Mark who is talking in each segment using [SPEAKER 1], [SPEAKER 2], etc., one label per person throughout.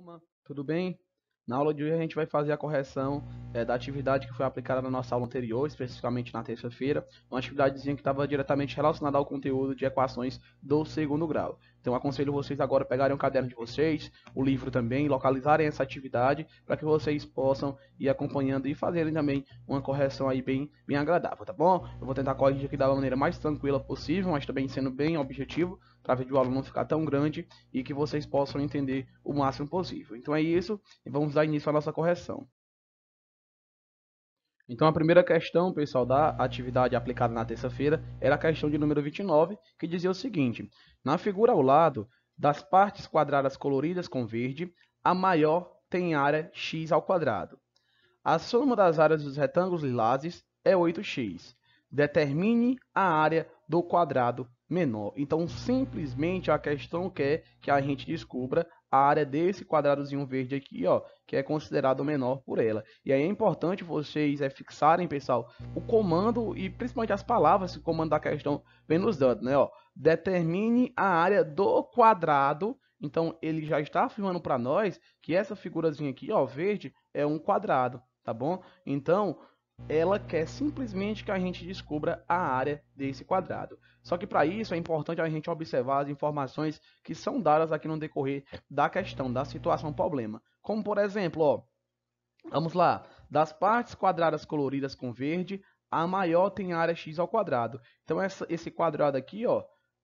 [SPEAKER 1] Turma, tudo bem? Na aula de hoje a gente vai fazer a correção da atividade que foi aplicada na nossa aula anterior, especificamente na terça-feira, uma atividadezinha que estava diretamente relacionada ao conteúdo de equações do segundo grau. Então aconselho vocês agora a pegarem o caderno de vocês, o livro também, localizarem essa atividade para que vocês possam ir acompanhando e fazerem também uma correção aí bem agradável, tá bom? Eu vou tentar corrigir aqui da maneira mais tranquila possível, mas também sendo bem objetivo, para o aluno não ficar tão grande e que vocês possam entender o máximo possível. Então é isso, e vamos dar início à nossa correção. Então a primeira questão, pessoal, da atividade aplicada na terça-feira era a questão de número 29, que dizia o seguinte: na figura ao lado das partes quadradas coloridas com verde, a maior tem área x ao quadrado. A soma das áreas dos retângulos lilazes é 8x. Determine a área do quadrado menor. Então, simplesmente a questão quer que a gente descubra a área desse quadradozinho verde aqui, ó, que é considerado menor por ela. E aí é importante vocês fixarem, pessoal, o comando e principalmente as palavras que o comando da questão vem nos dando, né? Ó, determine a área do quadrado. Então, ele já está afirmando para nós que essa figurazinha aqui, ó, verde, é um quadrado, tá bom? Então, ela quer simplesmente que a gente descubra a área desse quadrado. Só que para isso é importante a gente observar as informações que são dadas aqui no decorrer da questão, da situação problema. Como por exemplo, ó, vamos lá, das partes quadradas coloridas com verde, a maior tem área x ao quadrado. Então esse quadrado aqui, ó,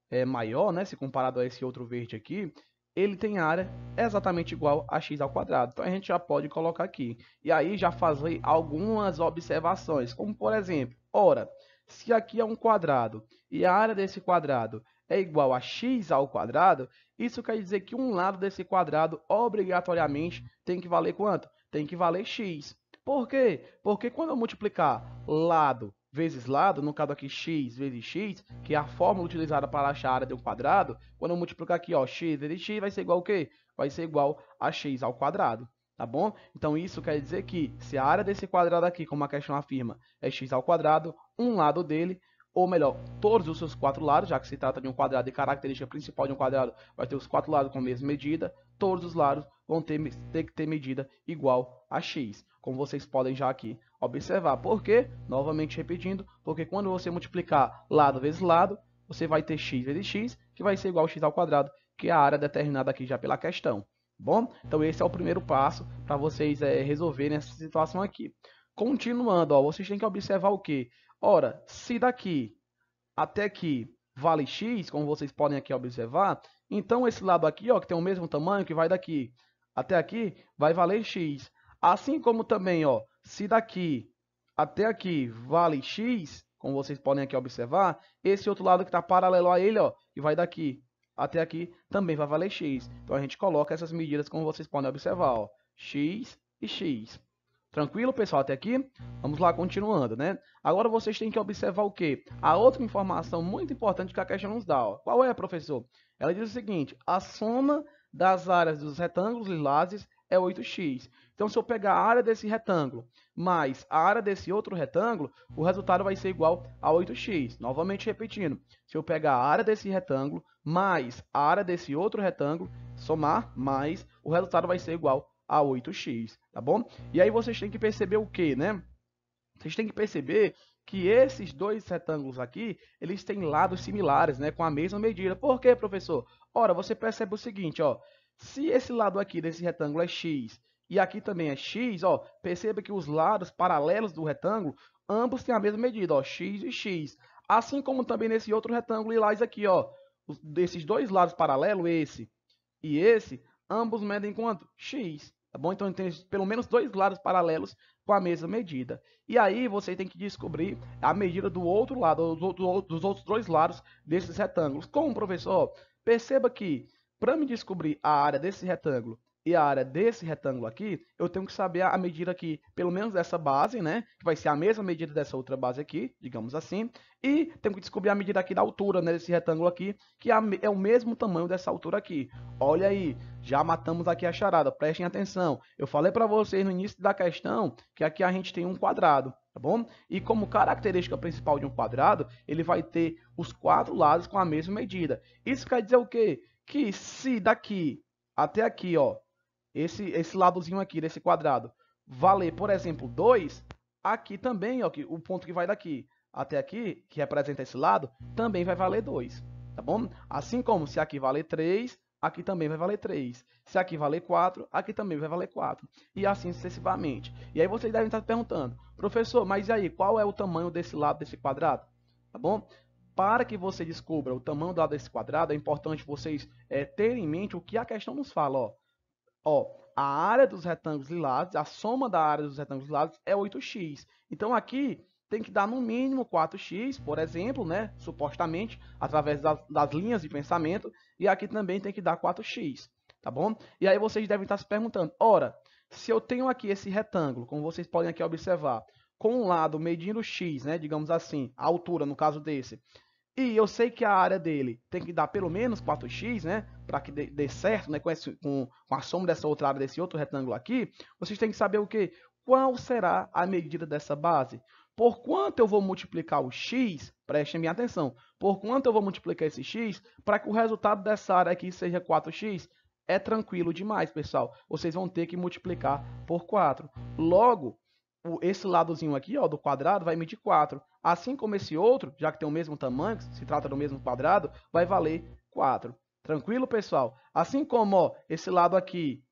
[SPEAKER 1] é maior, né, se comparado a esse outro verde aqui, ele tem área exatamente igual a x ao quadrado. Então a gente já pode colocar aqui. E aí já fazer algumas observações, como por exemplo, ora, se aqui é um quadrado e a área desse quadrado é igual a x ao quadrado, isso quer dizer que um lado desse quadrado obrigatoriamente tem que valer quanto? Tem que valer x. Por quê? Porque quando eu multiplicar lado vezes lado, no caso aqui x vezes x, que é a fórmula utilizada para achar a área de um quadrado, quando eu multiplicar aqui, ó, x vezes x vai ser igual ao quê? Vai ser igual a x ao quadrado, tá bom? Então isso quer dizer que se a área desse quadrado aqui, como a questão afirma, é x ao quadrado, um lado dele, ou melhor, todos os seus quatro lados, já que se trata de um quadrado e característica principal de um quadrado vai ter os quatro lados com a mesma medida, todos os lados vão ter que ter medida igual a x, como vocês podem já aqui observar. Por quê? Novamente repetindo, porque quando você multiplicar lado vezes lado, você vai ter x vezes x, que vai ser igual a x ao quadrado, que é a área determinada aqui já pela questão. Bom, então esse é o primeiro passo para vocês resolverem essa situação aqui. Continuando, ó, vocês têm que observar o quê? Ora, se daqui até aqui vale x, como vocês podem aqui observar, então esse lado aqui, ó, que tem o mesmo tamanho, que vai daqui até aqui, vai valer x. Assim como também, ó, se daqui até aqui vale x, como vocês podem aqui observar, esse outro lado que está paralelo a ele, ó, que vai daqui até aqui, também vai valer x. Então a gente coloca essas medidas como vocês podem observar, ó, x e x. Tranquilo, pessoal, até aqui? Vamos lá, continuando, né? Agora vocês têm que observar o quê? A outra informação muito importante que a questão nos dá, ó. Qual é, professor? Ela diz o seguinte: a soma das áreas dos retângulos lilazes é 8x. Então, se eu pegar a área desse retângulo mais a área desse outro retângulo, o resultado vai ser igual a 8x. Novamente repetindo, se eu pegar a área desse retângulo mais a área desse outro retângulo, somar mais, o resultado vai ser igual a 8x, tá bom? E aí vocês têm que perceber o que, né? Vocês têm que perceber que esses dois retângulos aqui, eles têm lados similares, né, com a mesma medida. Por quê, professor? Ora, você percebe o seguinte, ó, se esse lado aqui desse retângulo é x e aqui também é x, ó, perceba que os lados paralelos do retângulo, ambos têm a mesma medida, ó, x e x. Assim como também nesse outro retângulo lilás aqui, ó, desses dois lados paralelos, esse e esse, ambos medem quanto? X. Tá bom? Então tem pelo menos dois lados paralelos com a mesma medida. E aí você tem que descobrir a medida do outro lado, dos outros dois lados desses retângulos. Como, professor? Perceba que para me descobrir a área desse retângulo e a área desse retângulo aqui, eu tenho que saber a medida aqui, pelo menos dessa base, né? Que vai ser a mesma medida dessa outra base aqui, digamos assim. E tenho que descobrir a medida aqui da altura, né, desse retângulo aqui, que é o mesmo tamanho dessa altura aqui. Olha aí, já matamos aqui a charada, prestem atenção. Eu falei para vocês no início da questão que aqui a gente tem um quadrado, tá bom? E como característica principal de um quadrado, ele vai ter os quatro lados com a mesma medida. Isso quer dizer o quê? Que se daqui até aqui, ó, esse ladozinho aqui desse quadrado valer, por exemplo, 2, aqui também, ó, que o ponto que vai daqui até aqui, que representa esse lado, também vai valer 2, tá bom? Assim como se aqui valer 3, aqui também vai valer 3. Se aqui valer 4, aqui também vai valer 4. E assim sucessivamente. E aí vocês devem estar perguntando, professor, mas e aí, qual é o tamanho desse lado desse quadrado? Tá bom? Para que você descubra o tamanho do lado desse quadrado, é importante vocês terem em mente o que a questão nos fala, ó. Ó, a área dos retângulos lilazes, a soma da área dos retângulos lilazes é 8x. Então aqui tem que dar no mínimo 4x, por exemplo, né? Supostamente, através das linhas de pensamento. E aqui também tem que dar 4x, tá bom? E aí vocês devem estar se perguntando, ora, se eu tenho aqui esse retângulo, como vocês podem aqui observar, com um lado medindo x, né? Digamos assim, a altura no caso desse, e eu sei que a área dele tem que dar pelo menos 4x, né? Para que dê certo, né? Com a soma dessa outra área desse outro retângulo aqui, vocês têm que saber o quê? Qual será a medida dessa base? Por quanto eu vou multiplicar o x? Prestem bem atenção. Por quanto eu vou multiplicar esse x para que o resultado dessa área aqui seja 4x? É tranquilo demais, pessoal. Vocês vão ter que multiplicar por 4. Logo, esse ladozinho aqui, ó, do quadrado vai medir 4. Assim como esse outro, já que tem o mesmo tamanho, se trata do mesmo quadrado, vai valer 4. Tranquilo, pessoal? Assim como ó, esse lado aqui,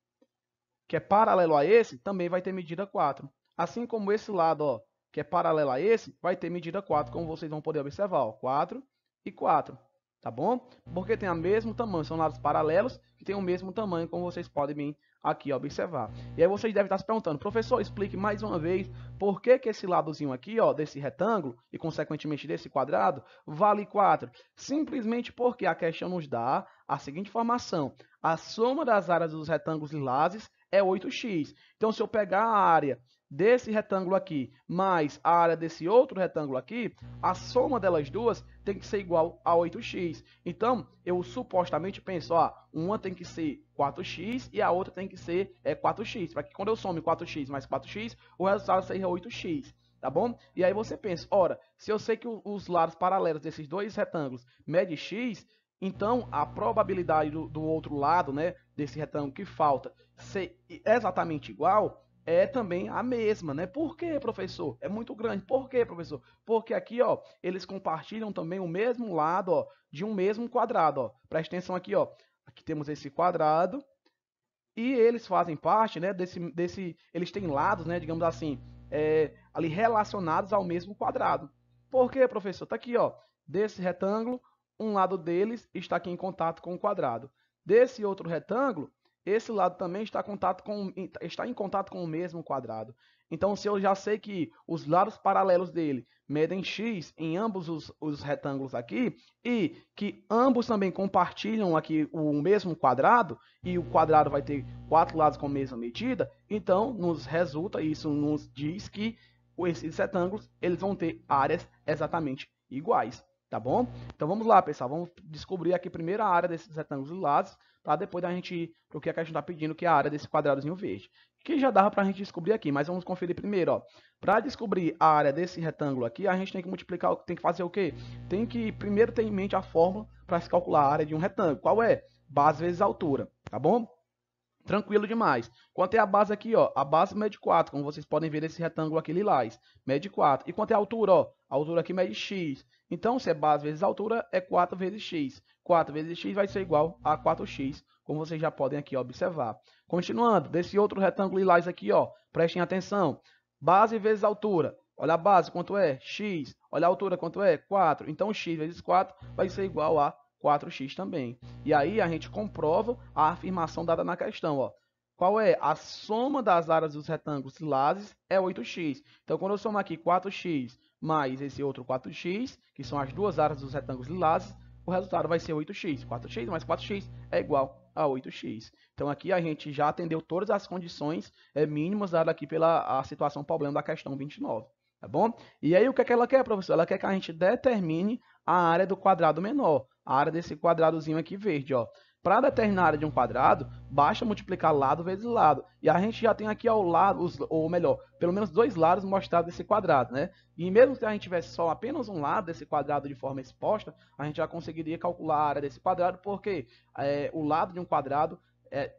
[SPEAKER 1] que é paralelo a esse, também vai ter medida 4. Assim como esse lado, ó, que é paralelo a esse, vai ter medida 4, como vocês vão poder observar, ó, 4 e 4. Tá bom? Porque tem o mesmo tamanho, são lados paralelos que têm o mesmo tamanho, como vocês podem vir aqui observar. E aí vocês devem estar se perguntando, professor, explique mais uma vez por que esse ladozinho aqui, ó, desse retângulo e consequentemente desse quadrado, vale 4. Simplesmente porque a questão nos dá a seguinte informação: a soma das áreas dos retângulos lilazes é 8x. Então, se eu pegar a área desse retângulo aqui mais a área desse outro retângulo aqui, a soma delas duas tem que ser igual a 8x. Então, eu supostamente penso, ó, uma tem que ser 4x e a outra tem que ser 4x, para que quando eu some 4x mais 4x, o resultado seja 8x. Tá bom? E aí você pensa, ora, se eu sei que os lados paralelos desses dois retângulos medem x, então a probabilidade do outro lado, né, desse retângulo que falta, ser exatamente igual, é também a mesma, né? Por quê, professor? É muito grande. Por quê, professor? Porque aqui, ó, eles compartilham também o mesmo lado, ó, de um mesmo quadrado, ó. Presta atenção aqui, ó. Aqui temos esse quadrado e eles fazem parte, né, eles têm lados, né, digamos assim, ali relacionados ao mesmo quadrado. Por quê, professor? Tá aqui, ó, desse retângulo, um lado deles está aqui em contato com o quadrado. Desse outro retângulo, esse lado também está em contato com o mesmo quadrado. Então, se eu já sei que os lados paralelos dele medem x em ambos os retângulos aqui, e que ambos também compartilham aqui o mesmo quadrado, e o quadrado vai ter 4 lados com a mesma medida, então nos resulta, isso nos diz que esses retângulos eles vão ter áreas exatamente iguais. Tá bom? Então vamos lá, pessoal. Vamos descobrir aqui primeiro a área desses retângulos lilazes, para depois a gente ir para o que a gente está pedindo, que é a área desse quadradozinho verde. Que já dava para a gente descobrir aqui, mas vamos conferir primeiro. Para descobrir a área desse retângulo aqui, a gente tem que multiplicar, tem que fazer o quê? Tem que primeiro ter em mente a fórmula para se calcular a área de um retângulo. Qual é? Base vezes altura, tá bom? Tranquilo demais. Quanto é a base aqui, ó? A base mede 4, como vocês podem ver nesse retângulo aqui lilás. Mede 4. E quanto é a altura, ó? A altura aqui mede x. Então, se é base vezes altura, é 4 vezes x. 4 vezes x vai ser igual a 4x, como vocês já podem aqui observar. Continuando, desse outro retângulo lilás aqui, ó, prestem atenção. Base vezes altura. Olha a base, quanto é? X. Olha a altura, quanto é? 4. Então, x vezes 4 vai ser igual a 4x também. E aí a gente comprova a afirmação dada na questão, ó. Qual é? A soma das áreas dos retângulos lilazes é 8x. Então, quando eu somar aqui 4x mais esse outro 4x, que são as duas áreas dos retângulos lilazes, o resultado vai ser 8x. 4x mais 4x é igual a 8x. Então, aqui a gente já atendeu todas as condições mínimas dadas aqui pela situação problema da questão 29. Tá bom? E aí, o que é que ela quer, professor? Ela quer que a gente determine a área do quadrado menor, a área desse quadradozinho aqui verde, ó. Para determinar a área de um quadrado, basta multiplicar lado vezes lado. E a gente já tem aqui ao lado, ou melhor, pelo menos dois lados mostrados desse quadrado, né? E mesmo se a gente tivesse só apenas um lado desse quadrado de forma exposta, a gente já conseguiria calcular a área desse quadrado, porque o lado de um quadrado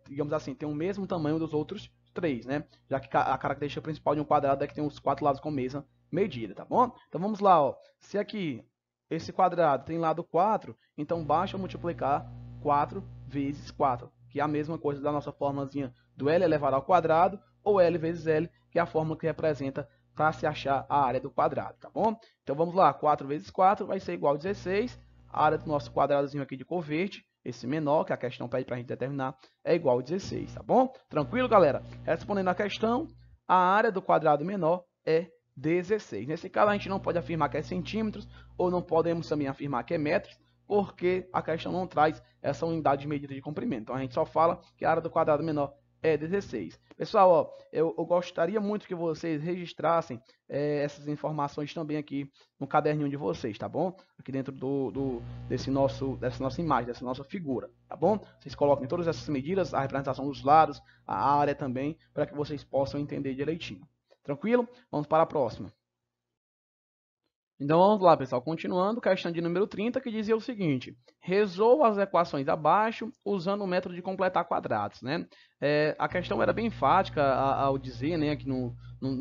[SPEAKER 1] digamos assim, tem o mesmo tamanho dos outros 3, né? Já que a característica principal de um quadrado é que tem os 4 lados com a mesma medida, tá bom? Então vamos lá, ó. Se aqui esse quadrado tem lado 4, então basta multiplicar 4 vezes 4, que é a mesma coisa da nossa formulazinha do L elevado ao quadrado, ou L vezes L, que é a fórmula que representa para se achar a área do quadrado, tá bom? Então vamos lá, 4 vezes 4 vai ser igual a 16, a área do nosso quadradozinho aqui de cor verde, esse menor, que a questão pede para a gente determinar, é igual a 16, tá bom? Tranquilo, galera? Respondendo a questão, a área do quadrado menor é 16. Nesse caso, a gente não pode afirmar que é centímetros, ou não podemos também afirmar que é metros, porque a questão não traz essa unidade de medida de comprimento. Então, a gente só fala que a área do quadrado menor é 16. Pessoal, ó, eu gostaria muito que vocês registrassem essas informações também aqui no caderninho de vocês, tá bom? Aqui dentro dessa nossa imagem, dessa nossa figura, tá bom? Vocês coloquem todas essas medidas, a representação dos lados, a área também, para que vocês possam entender direitinho. Tranquilo? Vamos para a próxima. Então vamos lá, pessoal. Continuando, questão de número 30, que dizia o seguinte: resolva as equações abaixo usando o método de completar quadrados, né? A questão era bem enfática ao dizer, né, aqui no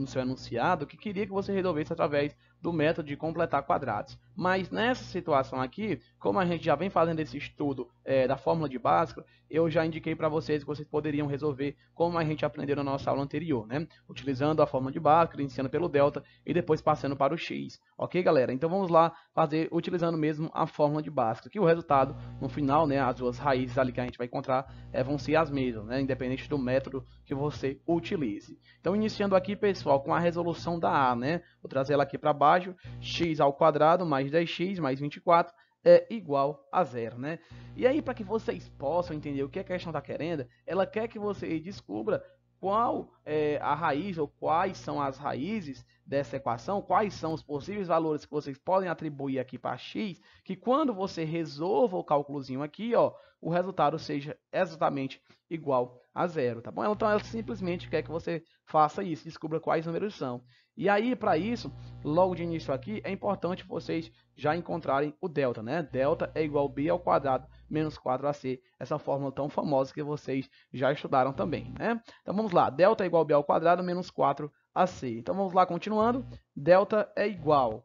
[SPEAKER 1] seu enunciado, que queria que você resolvesse através do método de completar quadrados. Mas nessa situação aqui, como a gente já vem fazendo esse estudo da fórmula de Bhaskara, eu já indiquei para vocês que vocês poderiam resolver como a gente aprendeu na nossa aula anterior, né? Utilizando a fórmula de Bhaskara, iniciando pelo delta e depois passando para o x. Ok, galera? Então vamos lá fazer utilizando mesmo a fórmula de Bhaskara, que o resultado, no final, né, as duas raízes ali que a gente vai encontrar vão ser as mesmas, né? Independente do método que você utilize. Então, iniciando aqui, pessoal, com a resolução da A, né? Vou trazer ela aqui para baixo, x ao quadrado mais 10x mais 24 é igual a zero, né? E aí, para que vocês possam entender o que a questão está querendo, ela quer que você descubra qual é a raiz ou quais são as raízes dessa equação, quais são os possíveis valores que vocês podem atribuir aqui para x, que quando você resolva o cálculozinho aqui, ó, o resultado seja exatamente igual a zero, tá bom? Então ela simplesmente quer que você faça isso, descubra quais números são. E aí, para isso, logo de início aqui, é importante vocês já encontrarem o delta, né? Delta é igual a b ao quadrado menos 4ac, essa fórmula tão famosa que vocês já estudaram também, né? Então vamos lá, delta é igual a b ao quadrado menos 4ac. Então vamos lá, continuando, delta é igual.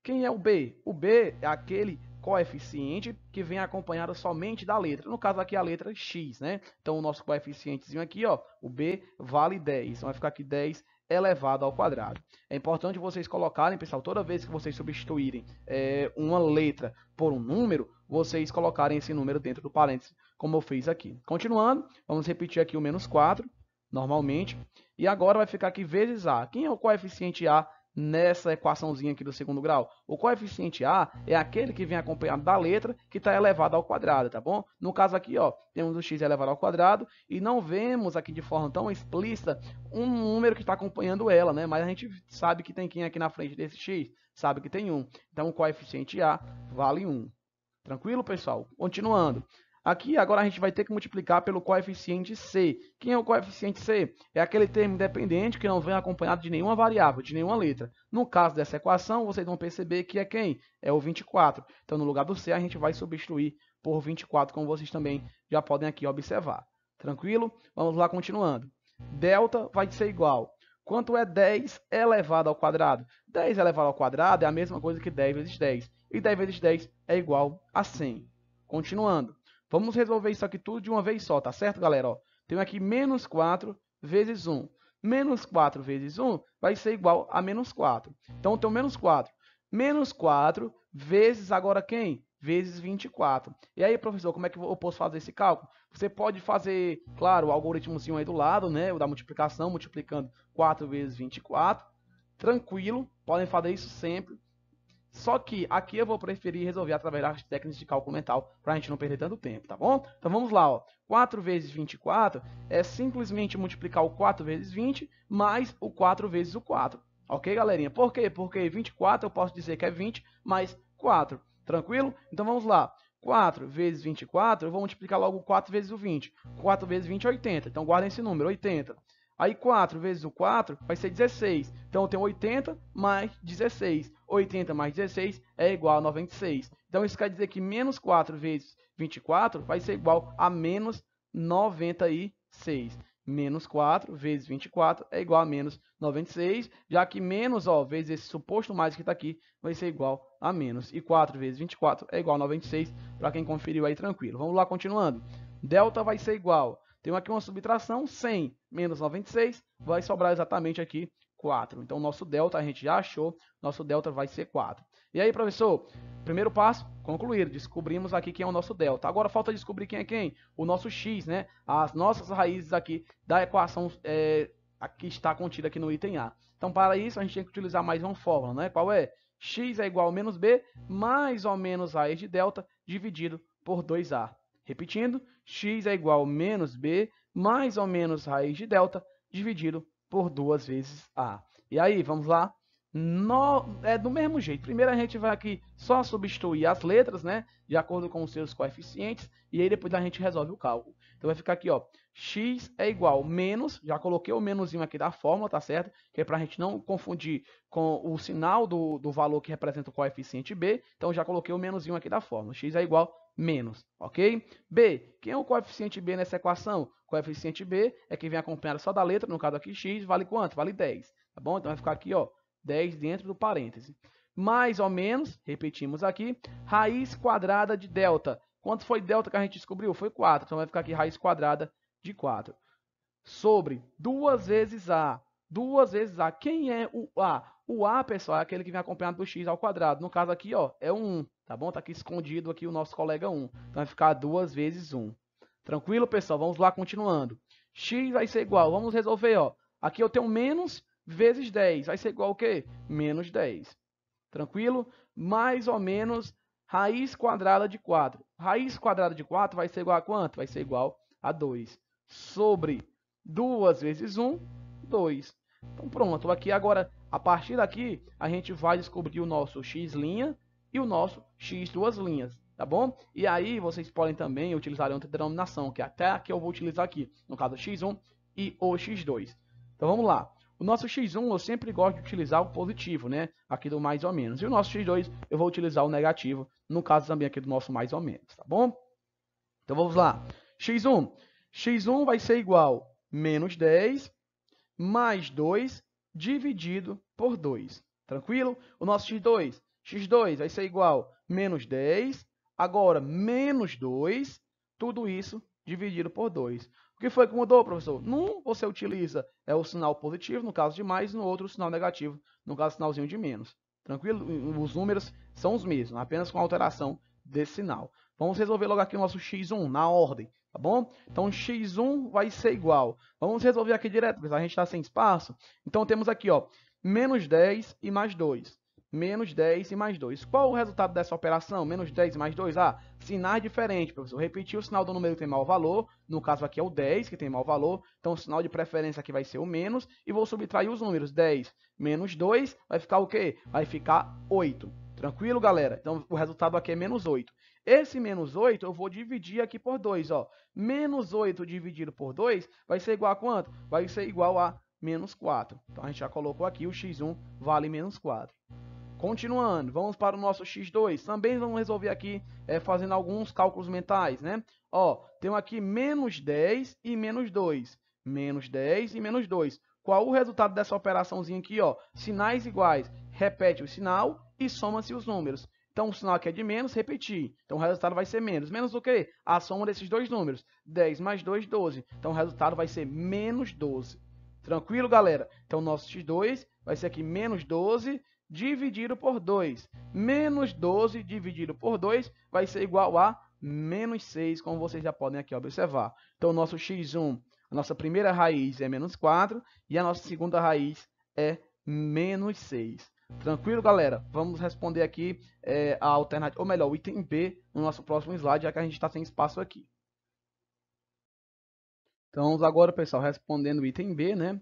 [SPEAKER 1] Quem é o b? O b é aquele coeficiente que vem acompanhado somente da letra. No caso aqui a letra x, né? Então o nosso coeficientezinho aqui, ó, o b vale 10. Então vai ficar aqui 10 elevado ao quadrado. É importante vocês colocarem, pessoal, toda vez que vocês substituírem uma letra por um número, vocês colocarem esse número dentro do parênteses, como eu fiz aqui. Continuando, vamos repetir aqui o menos 4, normalmente. E agora vai ficar aqui vezes a. Quem é o coeficiente a nessa equaçãozinha aqui do segundo grau? O coeficiente a é aquele que vem acompanhado da letra que está elevado ao quadrado, tá bom? No caso aqui, ó, temos o x elevado ao quadrado e não vemos aqui de forma tão explícita um número que está acompanhando ela, né? Mas a gente sabe que tem quem aqui na frente desse x? Sabe que tem 1. Então o coeficiente a vale 1. Tranquilo, pessoal? Continuando. Aqui agora a gente vai ter que multiplicar pelo coeficiente c. Quem é o coeficiente c? É aquele termo independente que não vem acompanhado de nenhuma variável, de nenhuma letra. No caso dessa equação, vocês vão perceber que é quem? É o 24. Então, no lugar do c, a gente vai substituir por 24, como vocês também já podem aqui observar. Tranquilo? Vamos lá, continuando. Delta vai ser igual. Quanto é 10 elevado ao quadrado? 10 elevado ao quadrado é a mesma coisa que 10 vezes 10. E 10 vezes 10 é igual a 100. Continuando. Vamos resolver isso aqui tudo de uma vez só, tá certo, galera? Ó, tenho aqui menos 4 vezes 1. Menos 4 vezes 1 vai ser igual a menos 4. Então, eu tenho menos 4. Menos 4 vezes agora quem? Vezes 24. E aí, professor, como é que eu posso fazer esse cálculo? Você pode fazer, claro, o algoritmozinho aí do lado, né? O da multiplicação, multiplicando 4 vezes 24. Tranquilo, podem fazer isso sempre. Só que aqui eu vou preferir resolver através das técnicas de cálculo mental para a gente não perder tanto tempo, tá bom? Então vamos lá, ó. 4 vezes 24 é simplesmente multiplicar o 4 vezes 20 mais o 4 vezes o 4. Ok, galerinha? Por quê? Porque 24 eu posso dizer que é 20 mais 4. Tranquilo? Então vamos lá. 4 vezes 24, eu vou multiplicar logo 4 vezes o 20. 4 vezes 20 é 80. Então guardem esse número, 80. Aí 4 vezes o 4 vai ser 16. Então eu tenho 80 mais 16. 80 mais 16 é igual a 96. Então isso quer dizer que menos 4 vezes 24 vai ser igual a menos 96. Menos 4 vezes 24 é igual a menos 96, já que menos, ó, vezes esse suposto mais que está aqui, vai ser igual a menos. E 4 vezes 24 é igual a 96, para quem conferiu aí tranquilo. Vamos lá, continuando. Delta vai ser igual, tem aqui uma subtração, 100 menos 96, vai sobrar exatamente aqui 4. Então, nosso delta a gente já achou, nosso delta vai ser 4. E aí, professor, primeiro passo, concluído. Descobrimos aqui quem é o nosso delta. Agora falta descobrir quem é quem? O nosso x, né? As nossas raízes aqui da equação que está contida aqui no item A. Então, para isso, a gente tem que utilizar mais uma fórmula, né? Qual é? X é igual a menos b, mais ou menos raiz de delta, dividido por 2a. Repetindo, x é igual a menos b, mais ou menos raiz de delta, dividido por 2 vezes a. E aí, vamos lá? Do mesmo jeito. Primeiro a gente vai aqui só substituir as letras, né? De acordo com os seus coeficientes. E aí depois a gente resolve o cálculo. Então vai ficar aqui, ó. X é igual menos. Já coloquei o menuzinho aqui da fórmula, tá certo? Que é para a gente não confundir com o sinal do valor que representa o coeficiente B. Então já coloquei o menuzinho aqui da fórmula. X é igual menos, ok? B. Quem é o coeficiente B nessa equação? O coeficiente B é quem vem acompanhado só da letra. No caso aqui, X vale quanto? Vale 10. Tá bom? Então vai ficar aqui, ó. 10 dentro do parêntese. Mais ou menos, repetimos aqui, raiz quadrada de delta. Quanto foi delta que a gente descobriu? Foi 4. Então vai ficar aqui raiz quadrada de 4. Sobre 2 vezes A. 2 vezes A. Quem é o A? O A, pessoal, é aquele que vem acompanhado do x ao quadrado. No caso aqui, ó, é o 1. Tá bom? Tá aqui escondido aqui o nosso colega 1. Então vai ficar 2 vezes 1. Tranquilo, pessoal? Vamos lá, continuando. X vai ser igual. Vamos resolver, ó. Aqui eu tenho menos vezes 10. Vai ser igual ao quê? Menos 10. Tranquilo? Mais ou menos raiz quadrada de 4. Raiz quadrada de 4 vai ser igual a quanto? Vai ser igual a 2. Sobre 2 vezes 1, 2. Então pronto. Aqui agora, a partir daqui, a gente vai descobrir o nosso x' e o nosso x duas linhas. Tá bom? E aí vocês podem também utilizar outra denominação, que é até a que eu vou utilizar aqui. No caso, x1 e o x2. Então vamos lá. O nosso x1 eu sempre gosto de utilizar o positivo, né? Aqui do mais ou menos. E o nosso x2 eu vou utilizar o negativo, no caso também aqui do nosso mais ou menos, tá bom? Então vamos lá. x1. x1 vai ser igual a menos 10 mais 2 dividido por 2. Tranquilo? O nosso x2. x2 vai ser igual a menos 10, agora menos 2, tudo isso dividido por 2. O que foi que mudou, professor? Num você utiliza o sinal positivo, no caso de mais, e no outro o sinal negativo, no caso sinalzinho de menos. Tranquilo? Os números são os mesmos, apenas com alteração desse sinal. Vamos resolver logo aqui o nosso x1 na ordem, tá bom? Então x1 vai ser igual. Vamos resolver aqui direto, porque a gente está sem espaço. Então temos aqui, ó, menos 10 e mais 2. Menos 10 e mais 2. Qual o resultado dessa operação? Menos 10 e mais 2? Ah, sinais diferentes, professor. Repetir o sinal do número que tem mau valor. No caso aqui é o 10, que tem mau valor. Então o sinal de preferência aqui vai ser o menos. E vou subtrair os números. 10 menos 2 vai ficar o quê? Vai ficar 8. Tranquilo, galera? Então o resultado aqui é menos 8. Esse menos 8 eu vou dividir aqui por 2. Ó. Menos 8 dividido por 2 vai ser igual a quanto? Vai ser igual a menos 4. Então a gente já colocou aqui o x1 vale menos 4. Continuando, vamos para o nosso x2. Também vamos resolver aqui fazendo alguns cálculos mentais, né? Ó, tenho aqui menos 10 e menos 2. Menos 10 e menos 2. Qual o resultado dessa operaçãozinha aqui, ó? Sinais iguais. Repete o sinal e soma-se os números. Então, o sinal aqui é de menos, repetir. Então, o resultado vai ser menos. Menos o quê? A soma desses dois números. 10 mais 2, 12. Então, o resultado vai ser menos 12. Tranquilo, galera? Então, o nosso x2 vai ser aqui menos 12 dividido por 2. Menos 12 dividido por 2 vai ser igual a menos 6, como vocês já podem aqui observar. Então, o nosso x1, a nossa primeira raiz é menos 4 e a nossa segunda raiz é menos 6. Tranquilo, galera? Vamos responder aqui a alternativa, ou melhor, o item B no nosso próximo slide, já que a gente está sem espaço aqui. Então, agora, pessoal, respondendo o item B, né?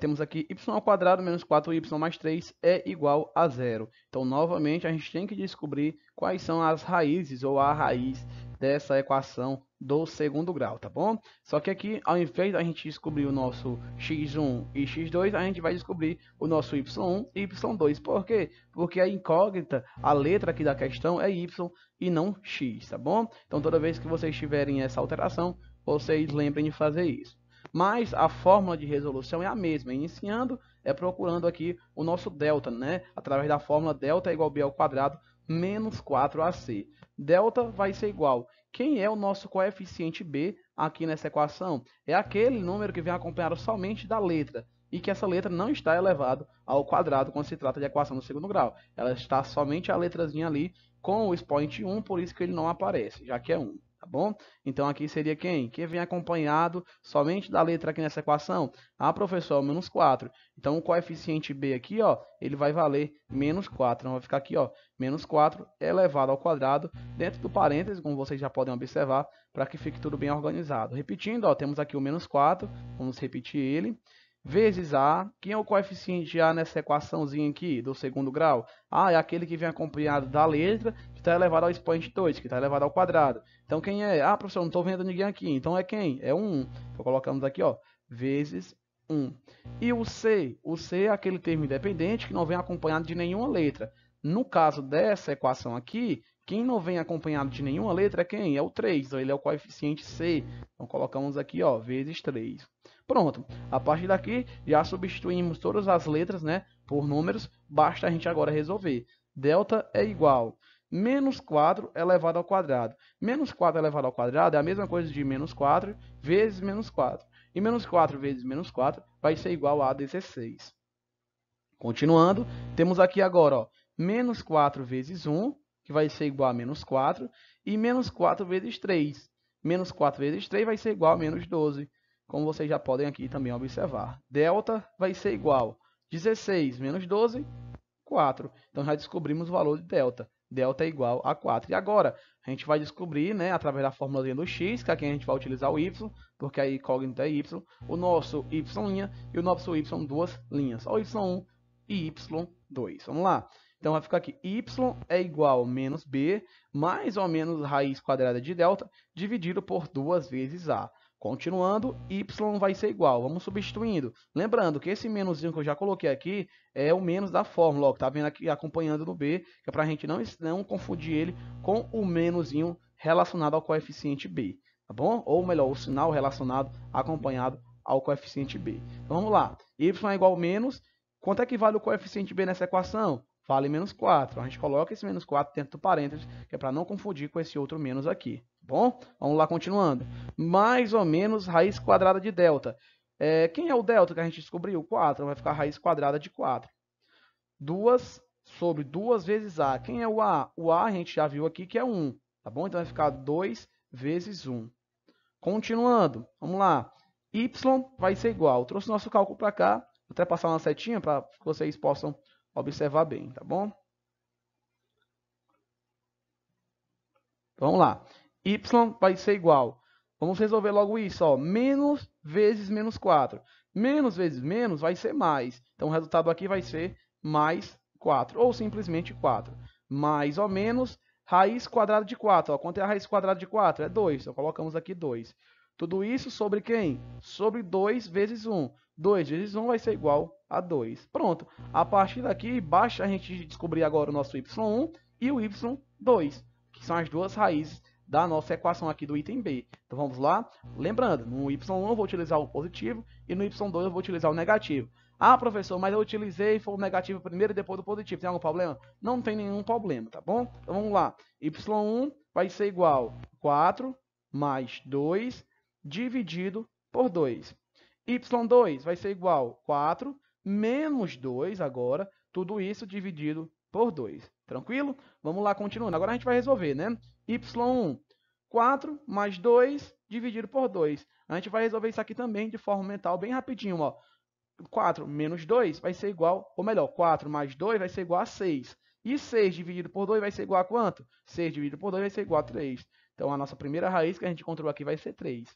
[SPEAKER 1] Temos aqui y² menos 4y mais 3 é igual a 0. Então, novamente, a gente tem que descobrir quais são as raízes ou a raiz dessa equação do segundo grau, tá bom? Só que aqui, ao invés da gente descobrir o nosso x1 e x2, a gente vai descobrir o nosso y1 e y2. Por quê? Porque a incógnita, a letra aqui da questão é y e não x, tá bom? Então, toda vez que vocês tiverem essa alteração, vocês lembrem de fazer isso. Mas a fórmula de resolução é a mesma. Iniciando, procurando aqui o nosso delta, né? Através da fórmula delta é igual a b ao quadrado menos 4ac. Delta vai ser igual. Quem é o nosso coeficiente b aqui nessa equação? É aquele número que vem acompanhado somente da letra e que essa letra não está elevado ao quadrado quando se trata de equação do segundo grau. Ela está somente a letrazinha ali com o expoente 1, por isso que ele não aparece, já que é 1. Tá bom? Então aqui seria quem? Quem vem acompanhado somente da letra aqui nessa equação? Ah, professor, menos 4. Então o coeficiente b aqui, ó, ele vai valer menos 4. Então vai ficar aqui, ó, menos 4 elevado ao quadrado, dentro do parênteses, como vocês já podem observar, para que fique tudo bem organizado. Repetindo, ó, temos aqui o menos 4, vamos repetir ele, vezes a. Quem é o coeficiente A nessa equaçãozinha aqui do segundo grau? Ah, é aquele que vem acompanhado da letra, que está elevado ao expoente 2, que está elevado ao quadrado. Então, quem é? Ah, professor, não estou vendo ninguém aqui. Então, é quem? É o 1. Então, colocamos aqui, ó, vezes 1. E o C? O C é aquele termo independente que não vem acompanhado de nenhuma letra. No caso dessa equação aqui, quem não vem acompanhado de nenhuma letra é quem? É o 3. Então, ele é o coeficiente C. Então, colocamos aqui, ó, vezes 3. Pronto. A partir daqui, já substituímos todas as letras, né, por números. Basta a gente agora resolver. Delta é igual menos 4 elevado ao quadrado. Menos 4 elevado ao quadrado é a mesma coisa de menos 4 vezes menos 4. E menos 4 vezes menos 4 vai ser igual a 16. Continuando, temos aqui agora, ó, menos 4 vezes 1, que vai ser igual a menos 4, e menos 4 vezes 3. Menos 4 vezes 3 vai ser igual a menos 12, como vocês já podem aqui também observar. Delta vai ser igual a 16 menos 12, 4. Então, já descobrimos o valor de delta. Delta é igual a 4. E agora, a gente vai descobrir, né, através da fórmula do x, que aqui a gente vai utilizar o y, porque a incógnita é y, o nosso y' e o nosso y duas linhas, o y1 e y2. Vamos lá. Então, vai ficar aqui, y é igual a menos b, mais ou menos raiz quadrada de delta, dividido por 2 vezes a. Continuando, y vai ser igual. Vamos substituindo. Lembrando que esse menoszinho que eu já coloquei aqui é o menos da fórmula, ó, que está vendo aqui acompanhando no b, que é para a gente não confundir ele com o menozinho relacionado ao coeficiente b, tá bom? Ou melhor, o sinal relacionado acompanhado ao coeficiente b. Então vamos lá. Y é igual a menos. Quanto é que vale o coeficiente b nessa equação? Vale menos 4. A gente coloca esse menos 4 dentro do parênteses, que é para não confundir com esse outro menos aqui. Bom, vamos lá continuando. Mais ou menos raiz quadrada de delta. Quem é o delta que a gente descobriu? 4. Vai ficar a raiz quadrada de 4. 2 sobre 2 vezes a. Quem é o a? O a gente já viu aqui que é 1. Tá bom? Então vai ficar 2 vezes 1. Continuando, vamos lá. Y vai ser igual. Trouxe nosso cálculo para cá. Vou até passar uma setinha para que vocês possam observar bem, tá bom? Vamos lá. Y vai ser igual. Vamos resolver logo isso, ó. Menos vezes menos 4. Menos vezes menos vai ser mais. Então, o resultado aqui vai ser mais 4. Ou simplesmente 4. Mais ou menos raiz quadrada de 4. Ó. Quanto é a raiz quadrada de 4? É 2. Então, colocamos aqui 2. Tudo isso sobre quem? Sobre 2 vezes 1. 2 vezes 1 vai ser igual a 2. Pronto. A partir daqui, basta a gente descobrir agora o nosso y1 e o y2, que são as duas raízes da nossa equação aqui do item B. Então vamos lá. Lembrando, no y1 eu vou utilizar o positivo e no y2 eu vou utilizar o negativo. Ah, professor, mas eu utilizei foi o negativo primeiro e depois do positivo. Tem algum problema? Não tem nenhum problema, tá bom? Então vamos lá. Y1 vai ser igual a 4 mais 2 dividido por 2. Y2 vai ser igual a 4 menos 2 agora, tudo isso dividido por 2. Tranquilo? Vamos lá, continuando. Agora a gente vai resolver, né? Y1, 4 mais 2 dividido por 2. A gente vai resolver isso aqui também de forma mental, bem rapidinho, ó. 4 menos 2 vai ser igual, ou melhor, 4 mais 2 vai ser igual a 6. E 6 dividido por 2 vai ser igual a quanto? 6 dividido por 2 vai ser igual a 3. Então, a nossa primeira raiz que a gente encontrou aqui vai ser 3.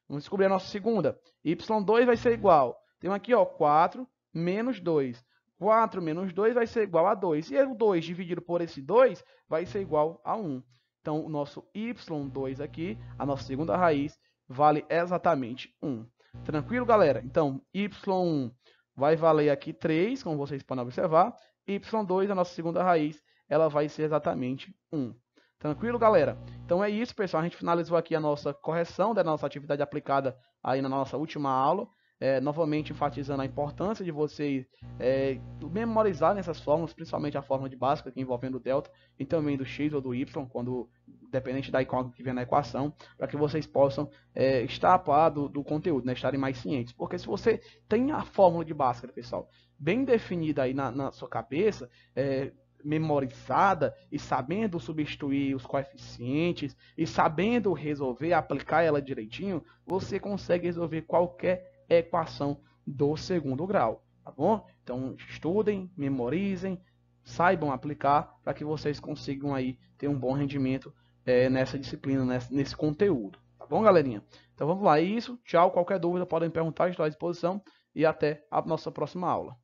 [SPEAKER 1] Vamos descobrir a nossa segunda. Y2 vai ser igual. Tem aqui, ó, 4 menos 2. 4 menos 2 vai ser igual a 2. E o 2 dividido por esse 2 vai ser igual a 1. Então, o nosso y2 aqui, a nossa segunda raiz, vale exatamente 1. Tranquilo, galera? Então, y1 vai valer aqui 3, como vocês podem observar. Y2, a nossa segunda raiz, ela vai ser exatamente 1. Tranquilo, galera? Então é isso, pessoal. A gente finalizou aqui a nossa correção da nossa atividade aplicada aí na nossa última aula. Novamente enfatizando a importância de vocês memorizarem essas fórmulas, principalmente a fórmula de Bhaskara, que envolvendo o delta, e também do x ou do y, quando dependente da incógnita que vem na equação, para que vocês possam estar a par do conteúdo, né? Estarem mais cientes. Porque se você tem a fórmula de Bhaskara, pessoal, bem definida aí na sua cabeça, memorizada e sabendo substituir os coeficientes e sabendo resolver, aplicar ela direitinho, você consegue resolver qualquer equação do segundo grau, tá bom? Então estudem, memorizem, saibam aplicar para que vocês consigam aí ter um bom rendimento nessa disciplina, nesse conteúdo, tá bom, galerinha? Então vamos lá, é isso, tchau, qualquer dúvida podem perguntar, estou à disposição e até a nossa próxima aula.